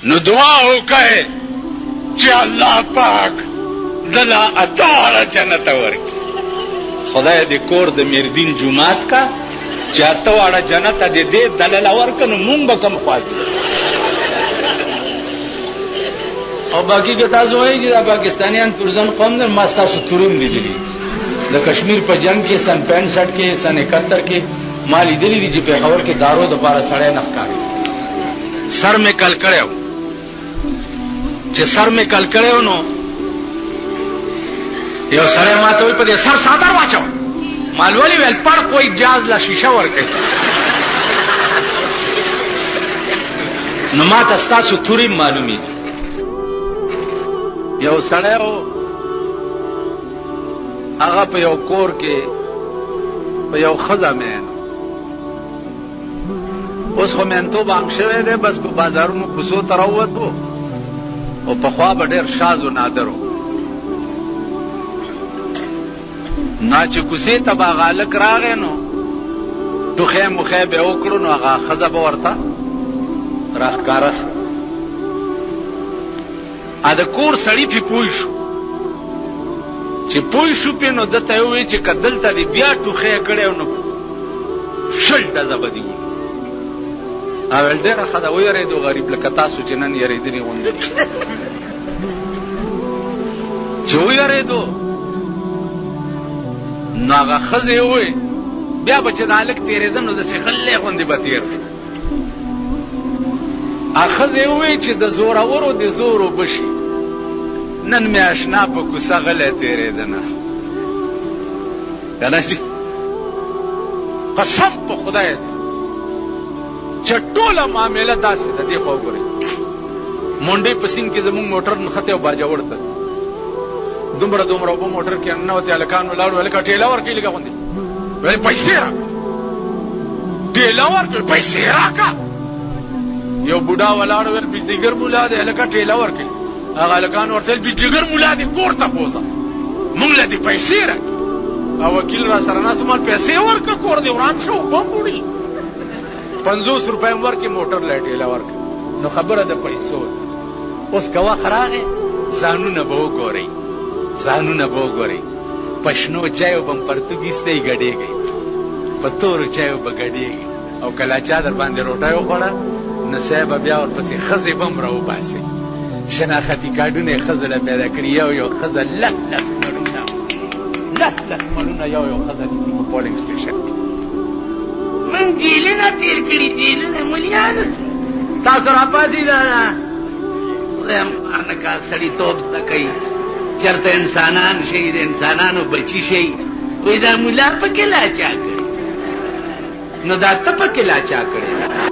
نو دعا وکړئ چې الله پاک دلا اتاره جنت ورکړي. خدای دې کور د میردین جمعات کا چې اته واړه جنت دې دلل ورکړي، نو مونږ به کوم خواږو. او باقی که تاسو وایي چې دا پاکستانیان تورزن قوم نه، ما تاسو تورم لیدلی د کشمیر په جنگ کې سن 65 کې سن 71 کې ما لیدلی دي چې پېښور کې دارو د پاره سړی نه ښکاري. سر مې کل کړو چې سر مې کل کړو نو یو سړی ماته وی په دې سر ساتر واچو. مالولی ویل پړ کوئی جاز لا شیشه ورکړي. نو ما تاسو توري معلومي دي. یو سړی و هغه په یو کور کې په یو ښځه مین، اوس خو مینتوب عام شوی دی، بس په بازارونو کوڅو ته راووتو او پخوا به ډېر شاز و نادر و. نا چې کوڅې ته به هغه هلک راغی نو ټوخی موخی به یې وکړو، نو هغه ښځه به ورته راښکاره شو. د کور سړي پې پوه شو، چې پوه شو پې نو ده ته یې وویل چې که دلته دې بیا ټوخی کړی نو 20 ډزه به دې وي. ویل ډېره ښه ده، ویرېدو غریب لکه تاسو چې نن یېرېدلي غوندې. چې ویرېدو نو هغه ښځې یې وویل بیا به چې د هلک تېرېده نو داسې غلی غوندې به تېر شو. هغه ښځې یې وویل چې د زورورو د زور اوبه شي، نن مې اشنا په کوڅه غلی تېرېده نه. که نه چې قسم په خدای دی چې ټوله معامله داسې ده. دې خوا وګورئ، مونډۍ په سیند کې زمونږ موټر نښتی او باجوړ ته دومره اوبه موټر کې ننوتې، هلکان ولاړو، هلکه ټېله ورکړئ لږه غوندې. ویل پیسې راکړه، ټېله ورکړئ، پیسې راکړه. یو بوډا ولاړو، ویل بجلیګر مولا دی، هلکه ټېله ورکړئ. هغه هلکان ورته ویل بجلیګر مولا دی، کور ته بوځه، مونږ له دې پیسې راکړي. او وکیل را سره ناست، مال پیسې ورکړه، کور دې وران شو، بم وړي. 50 روپۍ هم ورکړي، موټر له ټېله ورکړي. نو خبره د پیسو ده. اوس که وخت راغی ځانونه به وګورئ، ځانونه به وګورئ. په شنو چایو به م پرتوګ ایستی ګډېږئ، په تورو چایو به ګډېږئ. او کله چا در باندې روټۍ وخوړه نو سیی به بیا ورپسې ښځې به م راوباسئ. شناختي کارډونه یې ښځه له پیدا کړي، یو ښځه لس مړونه یو ښځه لیکي په پولینګ سټېشن کې. من جیلونه تېر کړي، جیلونه ملیانو تاسو راپاڅېده. خدای مار نه کا سړیتوب زده کوي، چېرته انسانان شي، د انسانانو بچي شي. وایي دا ملا پکې لا چا کړي، نو دا ته پکې لا چا کړې؟